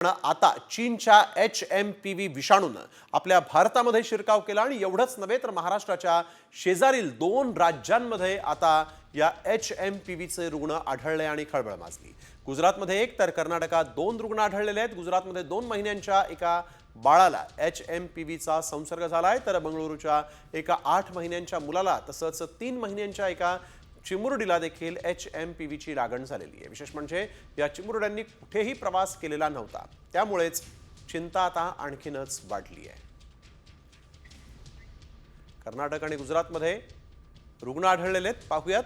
पण आता चीनच्या HMPV विषाणूनं आपल्या भारतामध्ये शिरकाव केला आणि एवढंच नव्हे तर महाराष्ट्राच्या शेजारील 2 राज्यांमध्ये आता या HMPVचे रुग्ण आढळले आणि खळबळ माजली। गुजरातमध्ये 1 तर कर्नाटकात 2 रुग्ण आढळलेले आहेत। गुजरातमध्ये 2 महिन्यांच्या एका बाळाला HMPVचा संसर्ग झालाय तर बंगळुरूच्या एका 8 महिन्यांच्या मुलाला तसंच 3 महिन्यांच्या एका चिमुरडीला देखील HMPVची लागण झालेली आहे। विशेष म्हणजे या चिमुरड्यांनी कुठेही प्रवास केलेला नव्हता, त्यामुळेच चिंता आता आणखीनच वाढली आहे। कर्नाटक आणि गुजरातमध्ये रुग्ण आढळलेले आहेत, पाहूयात।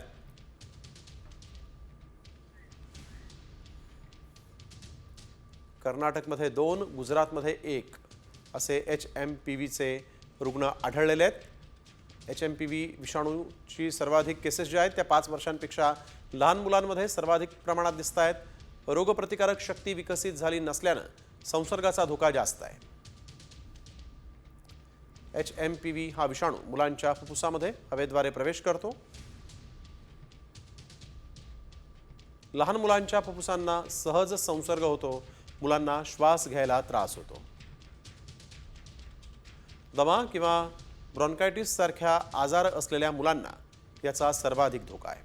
कर्नाटकमध्ये 2, गुजरातमध्ये 1 असे HMPVचे रुग्ण आढळलेले आहेत। HMPV विषाणूची सर्वाधिक केसेस जे आहेत त्या 5 वर्षांपेक्षा लहान मुलांमध्ये सर्वाधिक प्रमाणात दिसत आहेत। रोगप्रतिकारक शक्ती विकसित झाली नसल्याने संसर्गाचा धोका जास्त आहे। HMPV हा विषाणू मुलांच्या फुफ्फुसामध्ये हवेद्वारे प्रवेश करतो। लहान मुलांच्या फुफ्फुसांना सहज संसर्ग होतो, मुलांना श्वास घ्यायला त्रास होतो। दमा किंवा ब्रॉन्कायटिस सारख्या आजार असलेल्या मुलांना याचा सर्वाधिक धोका आहे।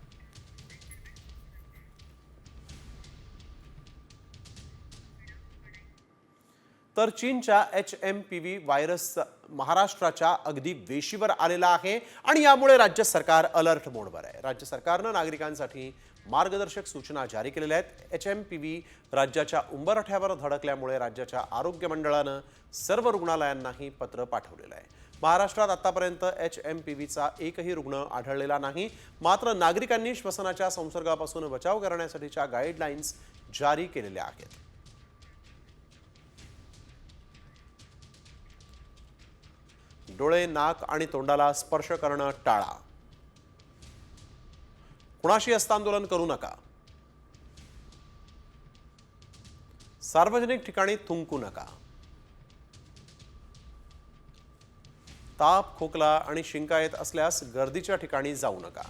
तर चीनच्या HMPV व्हायरस महाराष्ट्राच्या अगदी वेशीवर आलेला आहे आणि यामुळे राज्य सरकार अलर्ट मोडवर आहे। राज्य सरकारने नागरिकांसाठी मार्गदर्शक सूचना जारी केलेल्या आहेत। HMPV राज्याच्या उंबरठ्यावर धडकल्यामुळे राज्याच्या आरोग्य मंडळाने सर्व रुग्णालयांनाही पत्र पाठवलेलं आहे। महाराष्ट्रात आतापर्यंत HMPVचा एकही रुग्ण आढळलेला नाही, मात्र नागरिकांनी श्वसनाच्या संसर्गापासून बचाव करण्यासाठीच्या गाईडलाईन्स जारी केलेल्या आहेत। डोळे, नाक आणि तोंडाला स्पर्श करणं टाळा। कुणाशी हस्तांदोलन करू नका। सार्वजनिक ठिकाणी थुंकू नका। ताप, खोकला आणि शिंका येत असल्यास गर्दीच्या ठिकाणी जाऊ नका।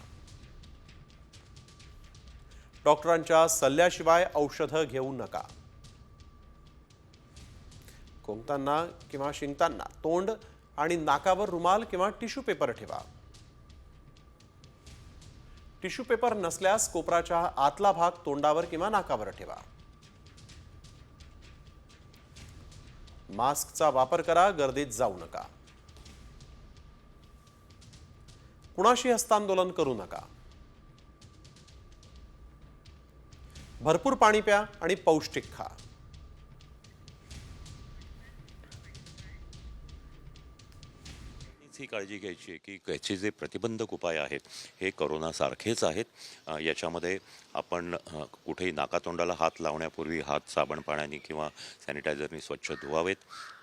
डॉक्टरांच्या सल्ल्याशिवाय औषधं घेऊ नका। खोकताना किंवा शिंकताना तोंड आणि नाकावर रुमाल किंवा टिश्यू पेपर ठेवा। टिश्यू पेपर नसल्यास कोपराच्या आतला भाग तोंडावर किंवा नाकावर ठेवा। मास्कचा वापर करा, गर्दीत जाऊ नका। कुणाशी हस्तांदोलन करू नका। भरपूर पाणी प्या आणि पौष्टिक खा। ही काळजी घ्यायची आहे की याचे जे प्रतिबंधक उपाय आहेत हे कोरोनासारखेच आहेत। याच्यामध्ये आपण कुठेही नाकातोंडाला हात लावण्यापूर्वी हात साबण पाण्याने किंवा सॅनिटायझरने स्वच्छ धुवावेत।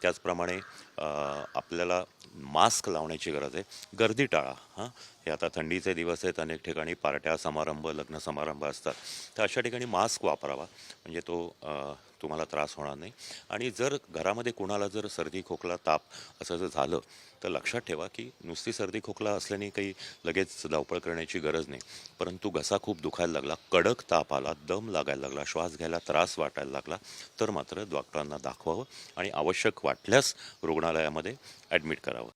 त्याचप्रमाणे आपल्याला मास्क लावण्याची गरज आहे। गर्दी टाळा। हे आता थंडीचे दिवस आहेत, अनेक ठिकाणी पार्ट्या, समारंभ, लग्न समारंभ असतात, तर अशा ठिकाणी मास्क वापरावा, म्हणजे तो तुम्हाला त्रास होणार नाही। आणि जर घरामध्ये कोणाला जर सर्दी, खोकला, ताप असं जर झालं तर लक्षात ठेवा की नुसती सर्दी, खोकला असल्याने काही लगेच धावपळ करण्याची गरज नाही, परंतु घसा खूप दुखायला लागला, कडक ताप आला, दम लागायला लागला, श्वास घ्यायला त्रास वाटायला लागला तर मात्र डॉक्टरांना दाखवावं आणि आवश्यक वाटल्यास रुग्णालयामध्ये ॲडमिट करावं।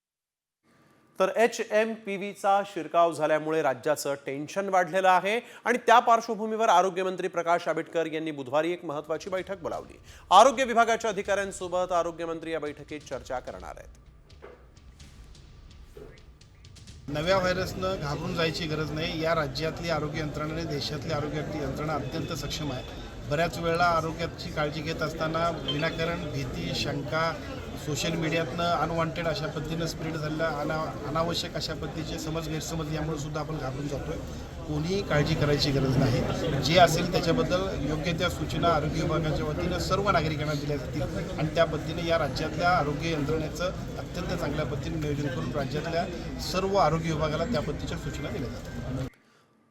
तर HMPVचा शिरकाव झाल्यामुळे राज्याचं टेन्शन वाढलेलं आहे आणि त्या पार्श्वभूमीवर आरोग्यमंत्री प्रकाश आंबेडकर यांनी बुधवारी एक महत्त्वाची बैठक बोलावली। आरोग्य विभागाच्या अधिकाऱ्यांसोबत आरोग्यमंत्री या बैठकीत चर्चा करणार आहेत। नव्या व्हायरसनं घाबरून जायची गरज नाही। या राज्यातली आरोग्य यंत्रणा आणि देशातली आरोग्य यंत्रणा अत्यंत सक्षम आहे। बऱ्याच वेळा आरोग्याची काळजी घेत असताना विनाकारण भीती, शंका, सोशल मीडियातनं अनवॉन्टेड अशा पद्धतीनं स्प्रेड झालेला अनावश्यक अशा पद्धतीचे गैरसमज यामुळे सुद्धा आपण घाबरून जातोय। कोणीही काळजी करायची गरज नाही। जे असेल त्याच्याबद्दल योग्य त्या सूचना आरोग्य विभागाच्या वतीनं सर्व नागरिकांना दिल्या जातील आणि त्या पद्धतीने या राज्यातल्या आरोग्य यंत्रणेचं अत्यंत चांगल्या पद्धतीने नियोजन करून राज्यातल्या सर्व आरोग्य विभागाला त्या पद्धतीच्या सूचना दिल्या जातील।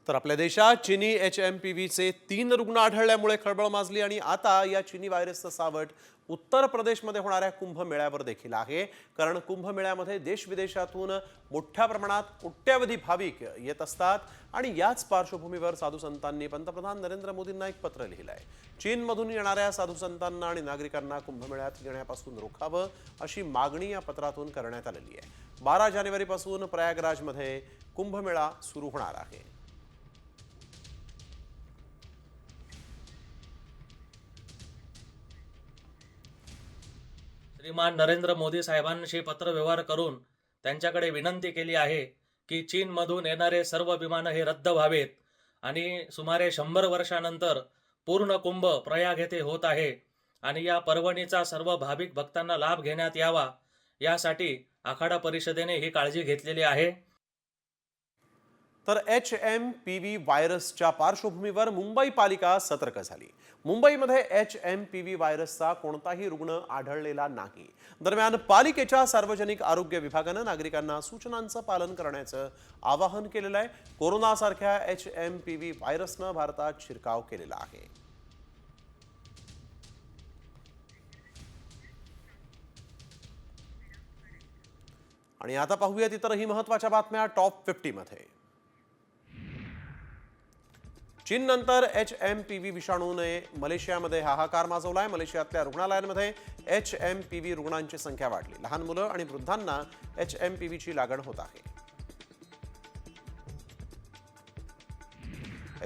तर आपल्या देशात चिनी HMPVचे 3 रुग्ण आढळल्यामुळे खळबळ माजली आणि आता या चिनी व्हायरसचं सावट उत्तर प्रदेशमध्ये होणाऱ्या कुंभमेळ्यावर देखील आहे. कारण कुंभमेळ्यामध्ये देशविदेशातून मोठ्या प्रमाणात कोट्यावधी भाविक येत असतात आणि याच पार्श्वभूमीवर साधू संतांनी पंतप्रधान नरेंद्र मोदींना एक पत्र लिहिलं आहे. चीनमधून येणाऱ्या साधू संतांना आणि नागरिकांना कुंभमेळ्यात येण्यापासून रोखावं अशी मागणी या पत्रातून करण्यात आलेली आहे. 12 जानेवारीपासून प्रयागराजमध्ये कुंभमेळा सुरू होणार आहे. श्रीमान नरेंद्र मोदी साहेबांशी पत्रव्यवहार करून त्यांच्याकडे विनंती केली आहे की चीनमधून येणारे सर्व विमानं हे रद्द व्हावेत आणि सुमारे 100 वर्षानंतर पूर्ण कुंभ प्रयाग येथे होत आहे आणि या पर्वणीचा सर्व भाविक भक्तांना लाभ घेण्यात यावा यासाठी आखाडा परिषदेने ही काळजी घेतलेली आहे. तर HMPV व्हायरसच्या पार्श्वभूमीवर मुंबई पालिका सतर्क झाली. मुंबईमध्ये HMPV व्हायरसचा कोणताही रुग्ण आढळलेला नाही. दरम्यान पालिकेच्या सार्वजनिक आरोग्य विभागानं नागरिकांना सूचनांचं पालन करण्याचं आवाहन केलेलं आहे. कोरोनासारख्या HMPV व्हायरसनं भारतात शिरकाव केलेला आहे. आणि आता पाहूयात इतरही महत्त्वाच्या बातम्या टॉप 50 मध्ये. चीननंतर HMPV विषाणूने मलेशियामध्ये हाहाकार माजवलाय. मलेशियातल्या रुग्णालयांमध्ये HMPV रुग्णांची संख्या वाढली. लहान मुलं आणि वृद्धांना HMPVची लागण होत आहे.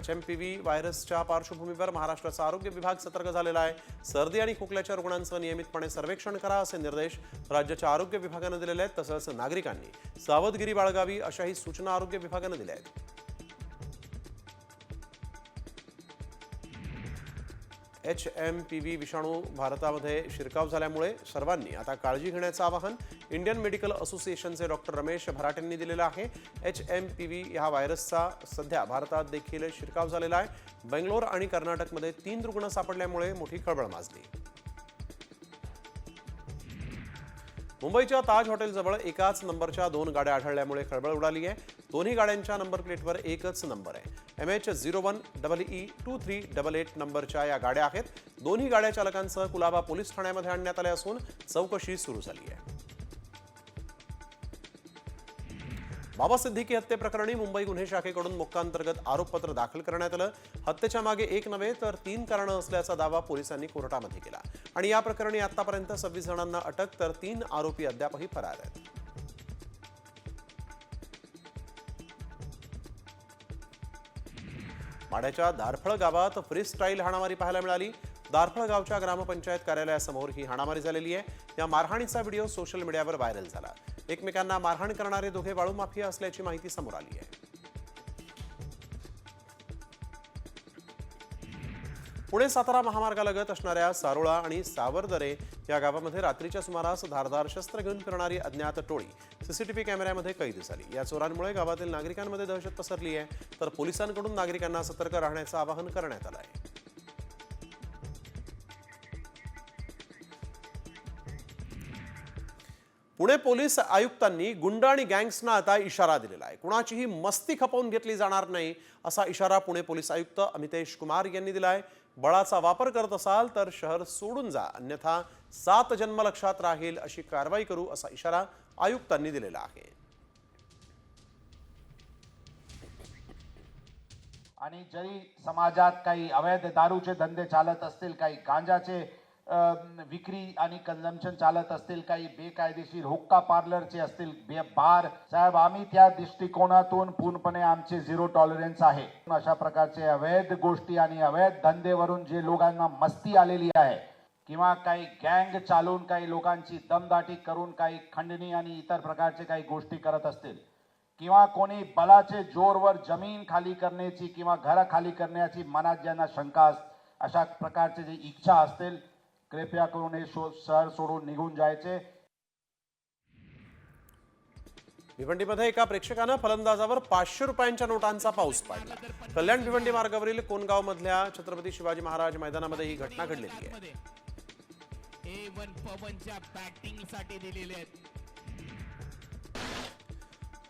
HMPV व्हायरसच्या पार्श्वभूमीवर महाराष्ट्राचा आरोग्य विभाग सतर्क झालेला आहे. सर्दी आणि खोकल्याच्या रुग्णांचं नियमितपणे सर्वेक्षण करा असे निर्देश राज्याच्या आरोग्य विभागानं दिलेले आहेत. तसंच नागरिकांनी सावधगिरी बाळगावी अशाही सूचना आरोग्य विभागानं दिल्या आहेत. HMPV विषाणू भारतामध्ये शिरकाव झाल्यामुळे सर्वांनी आता काळजी घेण्याचं आवाहन इंडियन मेडिकल असोसिएशनचे डॉक्टर रमेश भराटेंनी दिलेलं आहे. HMPV ह्या व्हायरसचा सध्या भारतात देखील शिरकाव झालेला आहे. बेंगलोर आणि कर्नाटकमध्ये 3 रुग्ण सापडल्यामुळे मोठी खळबळ माजली. मुंबईच्या ताज हॉटेलजवळ एकाच नंबरच्या 2 गाड्या आढळल्यामुळे खळबळ उडाली आहे. दोन्ही गाड्यांच्या नंबर प्लेटवर एकच नंबर आहे. MH01EE2388 नंबरच्या या गाड्या आहेत. दोन्ही गाड्या चालकांसह कुलाबा पोलीस ठाण्यामध्ये आणण्यात आले असून चौकशी सुरू झाली आहे. बाबा सिद्दीकी हत्येप्रकरणी मुंबई गुन्हे शाखेकडून मोक्कांतर्गत आरोपपत्र दाखल करण्यात आलं. हत्येच्या मागे 1 नव्हे तर 3 कारणं असल्याचा दावा पोलिसांनी कोर्टामध्ये केला आणि या प्रकरणी आतापर्यंत 26 जणांना अटक तर 3 आरोपी अद्यापही फरार आहेत. माढ्याच्या दारफळ गावात फ्री स्टाईल हाणामारी पाहायला मिळाली. दारफळ गावच्या ग्रामपंचायत कार्यालयासमोर ही हाणामारी झालेली आहे. या मारहाणीचा व्हिडिओ सोशल मीडियावर व्हायरल झाला. एकमेकांना मारहाण करणारे दोघे वाळू माफिया असल्याची माहिती समोर आली आहे. पुणे सातारा महामार्गालगत असणाऱ्या सारोळा आणि सावरदरे या गावामध्ये रात्रीच्या सुमारास धारदार शस्त्र घेऊन फिरणारी अज्ञात टोळी सीसीटीव्ही कॅमेऱ्यामध्ये कैद झाली. या चोरांमुळे गावातील नागरिकांमध्ये दहशत पसरली आहे. तर पोलिसांकडून नागरिकांना सतर्क राहण्याचं आवाहन करण्यात आलं आहे. पुणे पोलीस आयुक्तांनी गुंड आणि गँग्सना आता इशारा दिलेला आहे. कुणाचीही मस्ती खपवून घेतली जाणार नाही असा इशारा पुणे पोलीस आयुक्त अमितेश कुमार यांनी दिलाय. बळाचा वापर करत असाल तर शहर सोडून जा, अन्यथा 7 जन्म लक्षात राहील अशी कारवाई करू असा इशारा आयुक्तांनी दिलेला आहे. आणि जरी समाजात काही अवैध दारूचे धंदे चालत असतील, काही गांजाचे विक्री आणि कन्झम्पशन चालत असतील, काही बेकायदेशीर हुक्का पार्लरचे असतील, बार, साहेब आम्ही त्या दृष्टिकोनातून पूर्णपणे आमचे 0 टॉलरन्स आहे. अशा प्रकारचे अवैध गोष्टी आणि अवैध धंदेवरून जे लोकांना मस्ती आलेली आहे किंवा काही गँग चालून काही लोकांची दमदाटी करून काही खंडणी आणि इतर प्रकारचे काही गोष्टी करत असतील किंवा कोणी बलाचे जोरवर जमीन खाली करण्याची किंवा घर खाली करण्याची मनात ज्यांना शंका अशा प्रकारचे जे इच्छा असतील, कृपया करून हे शहर सोडून निघून जायचे. भिवंडीमध्ये एका प्रेक्षकानं फलंदाजावर 500 रुपयांच्या नोटांचा पाऊस पाडला. कल्याण भिवंडी मार्गावरील कोणगाव मधल्या छत्रपती शिवाजी महाराज मैदानामध्ये ही घटना घडलेली आहे. A1 पवनच्या बॅटिंग साठी दिलेले आहेत.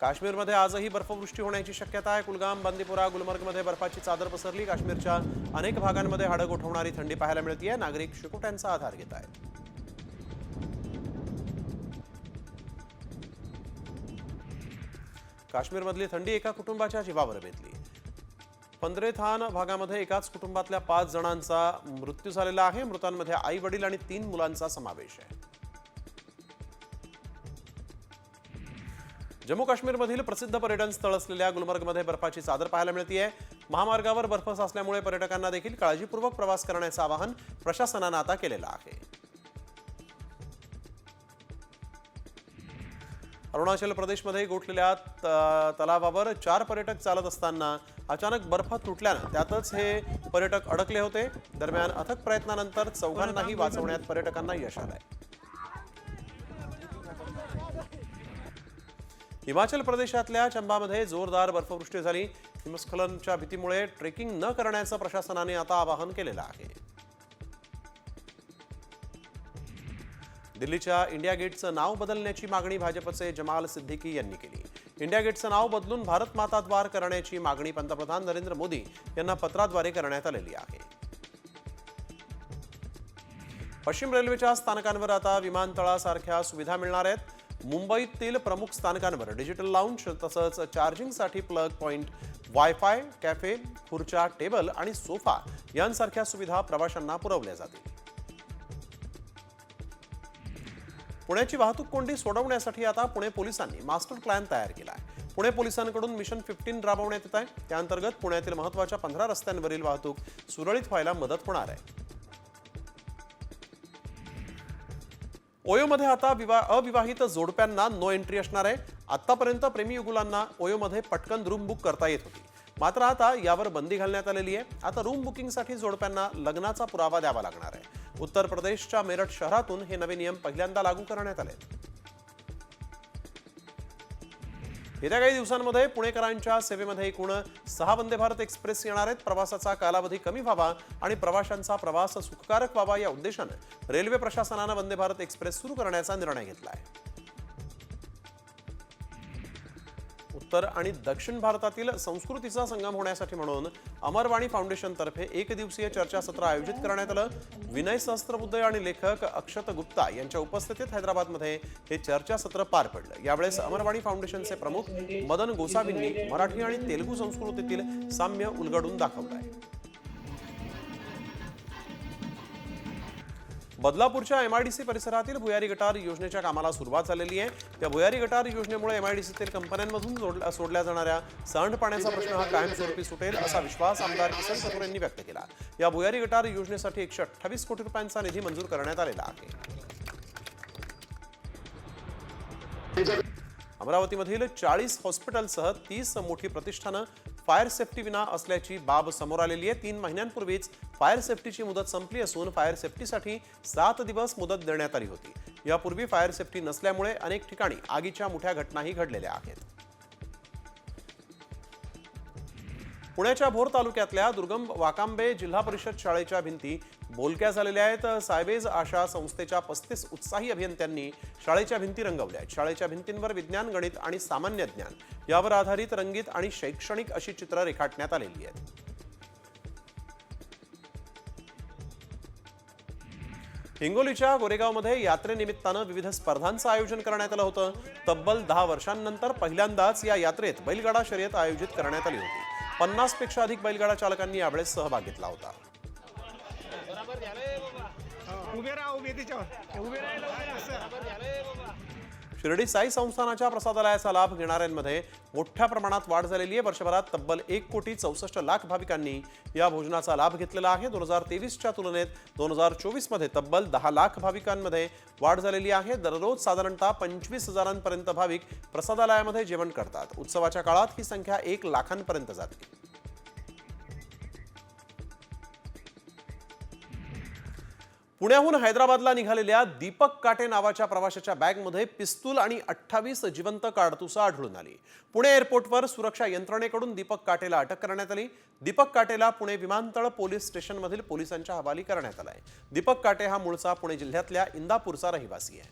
काश्मीरमध्ये आजही बर्फवृष्टी होण्याची शक्यता आहे. कुलगाम, बांदीपुरा, गुलमर्गमध्ये बर्फाची चादर पसरली. काश्मीरच्या अनेक भागांमध्ये हाडं गोठवणारी थंडी पाहायला मिळते. नागरिक शेकोट्यांचा आधार घेत आहेत. काश्मीरमधली थंडी एका कुटुंबाच्या जीवावर बेतली. पंद्रेथान भागामध्ये एकाच कुटुंबातल्या 5 जणांचा मृत्यू झालेला आहे. मृतांमध्ये आई वडील आणि 3 मुलांचा समावेश आहे. जम्मू काश्मीरमधील प्रसिद्ध पर्यटन स्थळ असलेल्या गुलमर्गमध्ये बर्फाची चादर पाहायला मिळते. महामार्गावर बर्फ साचल्यामुळे पर्यटकांना देखील काळजीपूर्वक प्रवास करण्याचं आवाहन प्रशासनानं आता केलेलं आहे. अरुणाचल प्रदेशमध्ये गोठलेल्या तलावावर 4 पर्यटक चालत असताना अचानक बर्फ तुटल्यानं त्यातच हे पर्यटक अडकले होते. दरम्यान अथक प्रयत्नानंतर चौघांनाही वाचवण्यात पर्यटकांना यश आलंय. हिमाचल प्रदेशातल्या चंबामध्ये जोरदार बर्फवृष्टी झाली. हिमस्खलनाच्या भीतीमुळे ट्रेकिंग न करण्याचं प्रशासनाने आता आवाहन केलेलं आहे. दिल्लीच्या इंडिया गेटचं नाव बदलण्याची मागणी भाजपचे जमाल सिद्दीकी यांनी केली. इंडिया गेटचं नाव बदलून भारत माता द्वार करण्याची मागणी पंतप्रधान नरेंद्र मोदी यांना पत्राद्वारे करण्यात आलेली आहे. पश्चिम रेल्वेच्या स्थानकांवर आता विमानतळासारख्या सुविधा मिळणार आहेत. मुंबईतील प्रमुख स्थानकांवर डिजिटल लाऊंज तसंच चार्जिंगसाठी प्लग पॉइंट, वायफाय, कॅफे, खुर्च्या, टेबल आणि सोफा यांसारख्या सुविधा प्रवाशांना पुरवल्या जातील. पुण्याची वाहतूक कोंडी सोडवण्यासाठी आता पुणे पोलिसांनी मास्टर प्लॅन तयार केला आहे. पुणे पोलिसांकडून मिशन 15 राबवण्यात येत आहे. त्याअंतर्गत पुण्यातील महत्त्वाच्या 15 रस्त्यांवरील वाहतूक सुरळीत व्हायला मदत होणार आहे. ओयोमध्ये आता अविवाहित जोडप्यांना नो एंट्री असणार आहे. आतापर्यंत प्रेमी युगुलांना ओयोमध्ये पटकन रूम बुक करता येत होती, मात्र आता यावर बंदी घालण्यात आलेली आहे. आता रूम बुकिंगसाठी जोडप्यांना लग्नाचा पुरावा द्यावा लागणार आहे. उत्तर प्रदेशच्या मेरठ शहरातून हे नवे नियम पहिल्यांदा लागू करण्यात आले. येत्या काही दिवसांमध्ये पुणेकरांच्या सेवेमध्ये एकूण 6 वंदे भारत एक्सप्रेस येणार आहेत. प्रवासाचा कालावधी कमी व्हावा आणि प्रवाशांचा प्रवास सुखकारक व्हावा या उद्देशानं रेल्वे प्रशासनानं वंदे भारत एक्सप्रेस सुरू करण्याचा निर्णय घेतला आहे. उत्तर आणि दक्षिण भारतातील संस्कृतीचा संगम होण्यासाठी म्हणून अमरवाणी फाउंडेशनतर्फे 1 दिवसीय चर्चासत्र आयोजित करण्यात आलं. विनय सहस्त्रबुद्धे आणि लेखक अक्षत गुप्ता यांच्या उपस्थितीत हैदराबादमध्ये हे चर्चासत्र पार पडलं. यावेळेस अमरवाणी फाउंडेशनचे प्रमुख मदन गोसावींनी मराठी आणि तेलुगू संस्कृतीतील साम्य उलगडून दाखवलं आहे. बदलापूरच्या MIDC परिसरातील भुयारी गटार योजनेच्या कामाला सुरुवात झालेली आहे. या भुयारी गटार योजनेमुळे MIDCतील कंपन्यांमधून सोडल्या जाणाऱ्या सांडपाण्याचा प्रश्न हा कायमस्वरूपी सुटेल असा विश्वास आमदार किसन कपूर यांनी व्यक्त केला. या भुयारी गटार योजनेसाठी 128 कोटी रुपयांचा निधी मंजूर करण्यात आलेला आहे. अमरावतीमधील 40 हॉस्पिटलसह 30 मोठी प्रतिष्ठानं फायर सेफ्टी विना असल्याची बाब समोर आलेली आहे. 3 महिन्यांपूर्वीच फायर सेफ्टीची मुदत संपली असून फायर सेफ्टीसाठी 7 दिवस मुदत देण्यात आली होती. यापूर्वी फायर सेफ्टी नसल्यामुळे अनेक ठिकाणी आगीच्या मोठ्या घटनाही घडलेल्या आहेत. पुण्याच्या भोर तालुक्यातल्या दुर्गम वाकांबे जिल्हा परिषद शाळेच्या भिंती बोलक्या झालेल्या आहेत. सायबेज आशा संस्थेच्या 35 उत्साही अभियंत्यांनी शाळेच्या भिंती रंगवल्या आहेत. शाळेच्या भिंतींवर विज्ञान, गणित आणि सामान्य ज्ञान यावर आधारित रंगीत आणि शैक्षणिक अशी चित्र रेखाटण्यात आलेली आहेत. हिंगोलीच्या गोरेगावमध्ये यात्रेनिमित्तानं विविध स्पर्धांचं आयोजन करण्यात आलं होतं. तब्बल 10 वर्षांनंतर पहिल्यांदाच या यात्रेत बैलगाडा शर्यत आयोजित करण्यात आली होती. 50 पेक्षा अधिक बैलगाडा चालकांनी यावेळेस सहभाग घेतला होता. शिर्डी साई संस्थानाच्या प्रसादालयाचा लाभ घेणाऱ्यांमध्ये मोठ्या प्रमाणात वाढ झालेली आहे. वर्षभरात तब्बल 1,64,00,000 भाविकांनी या भोजनाचा लाभ घेतलेला आहे. 2023च्या तुलनेत 2024 मध्ये तब्बल 10,00,000 भाविकांमध्ये वाढ झालेली आहे. दररोज साधारणतः 25,000पर्यंत भाविक प्रसादालयामध्ये जेवण करतात. उत्सवाच्या काळात ही संख्या 1,00,000पर्यंत जाते. पुण्याहून हैदराबादला निघालेल्या दीपक काटे नावाच्या प्रवाशाच्या बॅगमध्ये पिस्तूल आणि 28 जिवंत काडतुसं आढळून आली. पुणे एअरपोर्टवर सुरक्षा यंत्रणेकडून दीपक काटेला अटक करण्यात आली. दीपक काटेला पुणे विमानतळ पोलीस स्टेशनमधील पोलिसांच्या हवाली करण्यात आलाय. दीपक काटे हा मूळचा पुणे जिल्ह्यातल्या इंदापूरचा रहिवासी आहे.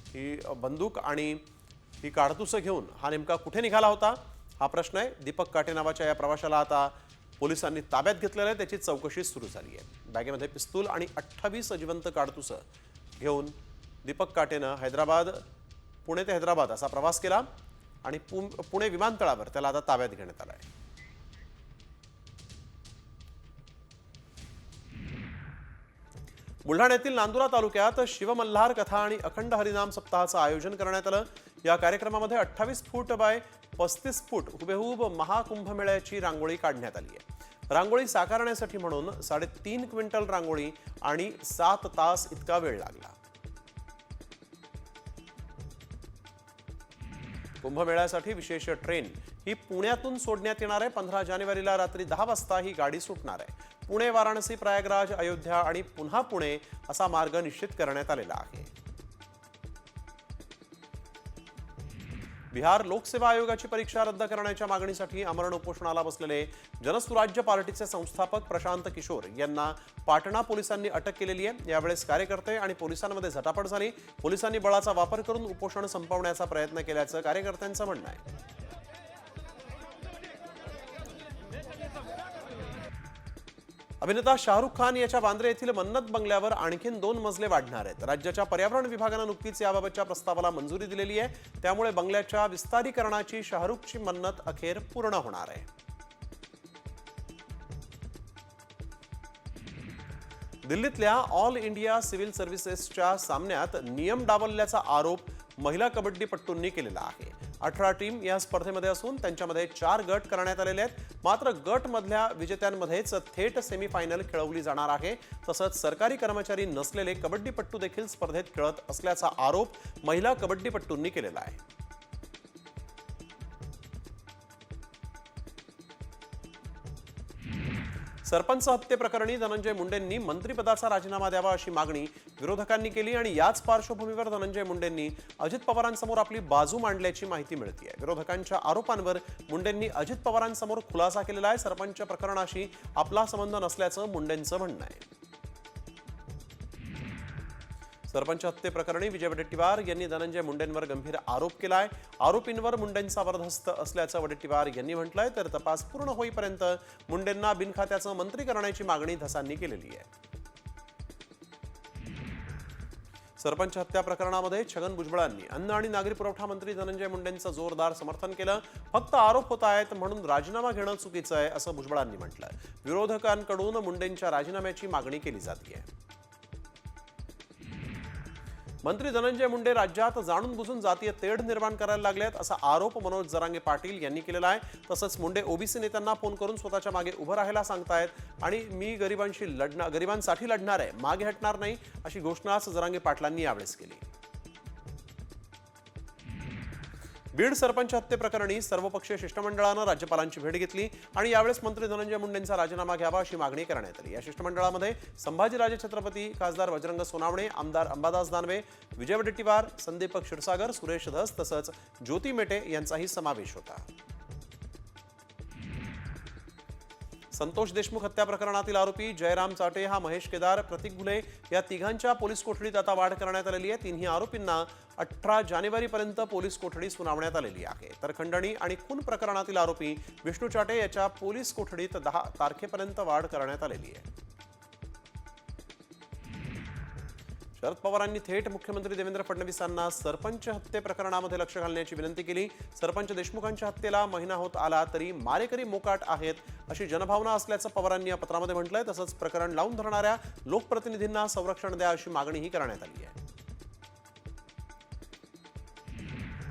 ही बंदूक आणि ही काडतुसं घेऊन हा नेमका कुठे निघाला होता हा प्रश्न आहे. दीपक काटे नावाच्या या प्रवाशाला आता पोलिसांनी ताब्यात घेतलेलं आहे. त्याची चौकशी सुरू झाली आहे. बॅगेमध्ये पिस्तूल आणि 28 जिवंत काडतुसं घेऊन दीपक काटेनं पुणे ते हैदराबाद असा प्रवास केला आणि पुणे विमानतळावर त्याला आता ताब्यात घेण्यात आलं आहे. बुलढाण्यातील नांदुरा तालुक्यात शिवमल्हार कथा आणि अखंड हरिनाम सप्ताहाचं आयोजन करण्यात आलं. या कार्यक्रमामध्ये 28 फूट बाय 35 फूट हुबेहूब महाकुंभमेळ्याची रांगोळी काढण्यात आली आहे. रांगोळी साकारण्यासाठी म्हणून 3.5 क्विंटल रांगोळी आणि 7 तास इतका वेळ लागला. कुंभमेळ्यासाठी विशेष ट्रेन ही पुण्यातून सोडण्यात येणार आहे. 15 जानेवारीला रात्री 10 वाजता ही गाडी सुटणार आहे. पुणे, वाराणसी, प्रयागराज, अयोध्या आणि पुन्हा पुणे असा मार्ग निश्चित करण्यात आलेला आहे. बिहार लोकसेवा आयोगाची परीक्षा रद्द करण्याच्या मागणीसाठी आमरण उपोषणाला बसलेले जनसुराज्य पार्टीचे संस्थापक प्रशांत किशोर यांना पाटणा पोलिसांनी अटक केलेली आहे. यावेळेस कार्यकर्ते आणि पोलिसांमध्ये झटापट झाली. पोलिसांनी बळाचा वापर करून उपोषण संपवण्याचा प्रयत्न केल्याचं कार्यकर्त्यांचं म्हणणं आहे. अभिनेता शाहरुख खान याच्या बांद्रे येथील मन्नत बंगल्यावर आणखीन 2 मजले वाढणार आहेत. राज्याच्या पर्यावरण विभागानं नुकतीच याबाबतच्या प्रस्तावाला मंजुरी दिलेली आहे. त्यामुळे बंगल्याच्या विस्तारीकरणाची शाहरुखची मन्नत अखेर पूर्ण होणार आहे. दिल्लीतल्या ऑल इंडिया सिव्हिल सर्व्हिसेसच्या सामन्यात नियम डावलल्याचा आरोप महिला कबड्डीपटूंनी केलेला आहे. 18 टीम या स्पर्धेमध्ये असून त्यांच्यामध्ये 4 गट करण्यात आलेले आहेत. मात्र गट मधल्या विजेत्यांमध्येच थेट सेमीफायनल खेळवली जाणार आहे. तसंच सरकारी कर्मचारी नसलेले कबड्डीपट्टू देखील स्पर्धेत खेळत असल्याचा आरोप महिला कबड्डीपट्टूंनी केलेला आहे. सरपंच हत्येप्रकरणी धनंजय मुंडेंनी मंत्रिपदाचा राजीनामा द्यावा अशी मागणी विरोधकांनी केली आणि याच पार्श्वभूमीवर धनंजय मुंडेंनी अजित पवारांसमोर आपली बाजू मांडल्याची माहिती मिळते. विरोधकांच्या आरोपांवर मुंडेंनी अजित पवारांसमोर खुलासा केलेला आहे. सरपंच प्रकरणाशी आपला संबंध नसल्याचं मुंडेंचं म्हणणं आहे. सरपंच हत्येप्रकरणी विजय वडेट्टीवार यांनी धनंजय मुंडेंवर गंभीर आरोप केलाय. आरोपींवर मुंडेंचा वरदहस्त असल्याचं वडेट्टीवार यांनी म्हटलंय. तर तपास पूर्ण होईपर्यंत मुंडेंना बिनखात्याचं मंत्री करण्याची मागणी धसांनी केलेली आहे. सरपंच हत्या प्रकरणामध्ये छगन भुजबळांनी अन्न आणि नागरी पुरवठा मंत्री धनंजय मुंडेंचं जोरदार समर्थन केलं. फक्त आरोप होत आहेत म्हणून राजीनामा घेणं चुकीचं आहे असं भुजबळांनी म्हटलं. विरोधकांकडून मुंडेंच्या राजीनाम्याची मागणी केली जाते. मंत्री धनंजय मुंडे राज्यात जाणून बुजून जातीय तेढ निर्माण करायला लागलेत असा आरोप मनोज जरांगे पाटील यांनी केलेला आहे. तसंच मुंडे ओबीसी नेत्यांना फोन करून स्वतःच्या मागे उभं राहायला सांगतायत आणि मी गरिबांसाठी लढणार आहे, मागे हटणार नाही अशी घोषणाच जरांगे पाटलांनी यावेळेस केली. बीड सरपंच हत्येप्रकरणी सर्वपक्षीय शिष्टमंडळानं राज्यपालांची भेट घेतली आणि यावेळेस मंत्री धनंजय मुंडेंचा राजीनामा घ्यावा अशी मागणी करण्यात आली. या शिष्टमंडळामध्ये संभाजीराजे छत्रपती, खासदार बजरंग सोनावणे, आमदार अंबादास दानवे, विजय वडेट्टीवार, संदीप क्षीरसागर, सुरेश धस तसंच ज्योती मेटे यांचाही समावेश होता. संतोष देशमुख हत्या प्रकरणातील आरोपी जयराम चाटे हा महेश केदार, प्रतीक घुले या तिघांच्या पोलीस कोठडीत आता वाढ करण्यात आलेली आहे. तिन्ही आरोपींना 18 जानेवारीपर्यंत पोलीस कोठडी सुनावण्यात आलेली आहे. तर खंडणी आणि खून प्रकरणातील आरोपी विष्णू चाटे याच्या पोलीस कोठडीत 10 तारखेपर्यंत वाढ करण्यात आलेली आहे. शरद पवारांनी थेट मुख्यमंत्री देवेंद्र फडणवीसांना सरपंच हत्ये प्रकरणामध्ये लक्ष घालण्याची विनंती केली. सरपंच देशमुखांच्या हत्येला महिना होत आला तरी मारेकरी मोकाट आहेत अशी जनभावना असल्याचं पवारांनी या पत्रामध्ये म्हटलंय. तसंच प्रकरण लावून धरणाऱ्या लोकप्रतिनिधींना संरक्षण द्या अशी मागणीही करण्यात आली आहे.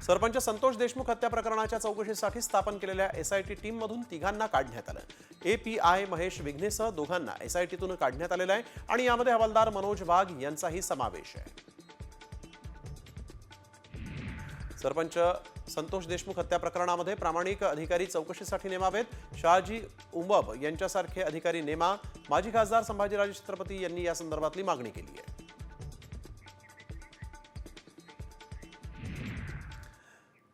सरपंच संतोष देशमुख हत्या प्रकरणाच्या चौकशीसाठी स्थापन केलेल्या एसआयटी टीममधून तिघांना काढण्यात आलं. एपीआय महेश विघ्नेसह दोघांना एसआयटीतून काढण्यात आलेलं आहे आणि यामध्ये हवालदार मनोज वाघ यांचाही समावेश आहे. सरपंच संतोष देशमुख हत्या प्रकरणामध्ये प्रामाणिक अधिकारी चौकशीसाठी नेमावेत. शहाजी उमब यांच्यासारखे अधिकारी नेमा. माजी खासदार संभाजीराजे छत्रपती यांनी या संदर्भातली मागणी केली आहे.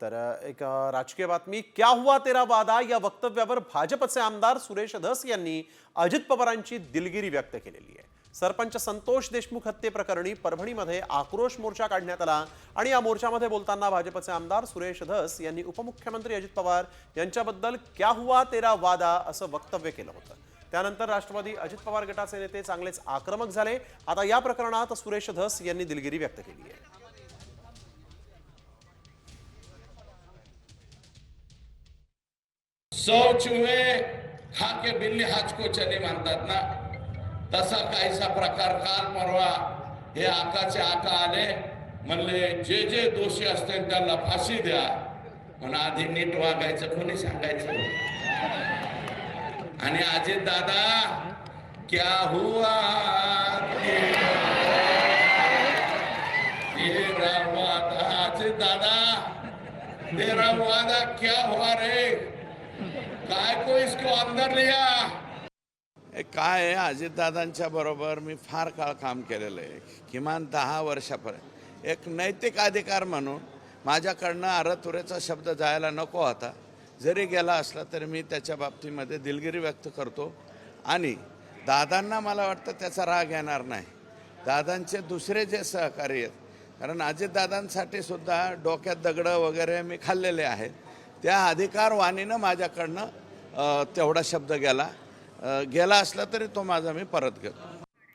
तर एक राजकीय बातमी, क्या हुआ तेरा वादा या वक्तव्यावर भाजपचे आमदार सुरेश धस यांनी अजित पवारांची दिलगिरी व्यक्त केलेली आहे. सरपंच संतोष देशमुख हत्येप्रकरणी परभणीमध्ये आक्रोश मोर्चा काढण्यात आला आणि या मोर्चामध्ये बोलताना भाजपचे आमदार सुरेश धस यांनी उपमुख्यमंत्री अजित पवार यांच्याबद्दल क्या हुआ तेरा वादा असं वक्तव्य केलं होतं. त्यानंतर राष्ट्रवादी अजित पवार गटाचे नेते चांगलेच आक्रमक झाले. आता या प्रकरणात सुरेश धस यांनी दिलगिरी व्यक्त केली आहे. सौ चुहे खा के बिल्ली हाच को चली म्हणतात ना, तसा काहीसा प्रकार काल परवा हे आकाचे आका आले, म्हणले जे जे दोषी असतील त्यांना फाशी द्या. पण आधी नीट वागायचं कोणी सांगायचं. आणि अजित दादा क्या हुआ तेरा वादा, अजित दादा तेरा वादा क्या हुआ रे, काय को इसको अंदर लिया. काय आहे, अजितदादांच्या बरोबर मी फार काळ काम केलेलं आहे, किमान 10 वर्षापर्यंत. एक नैतिक अधिकार म्हणून माझ्याकडनं अरतुरेचा शब्द जायला नको होता. जरी गेला असला तरी मी त्याच्या बाबतीमध्ये दिलगिरी व्यक्त करतो. आणि दादांना मला वाटतं त्याचा राग येणार नाही. दादांचे दुसरे जे सहकारी आहेत, कारण अजितदादांसाठी सुद्धा डोक्यात दगडं वगैरे मी खाल्लेले आहेत, त्या अधिकारवाणीनं माझ्याकडनं तेवढा शब्द गेला असला तरी तो माझा मी परत घेतो.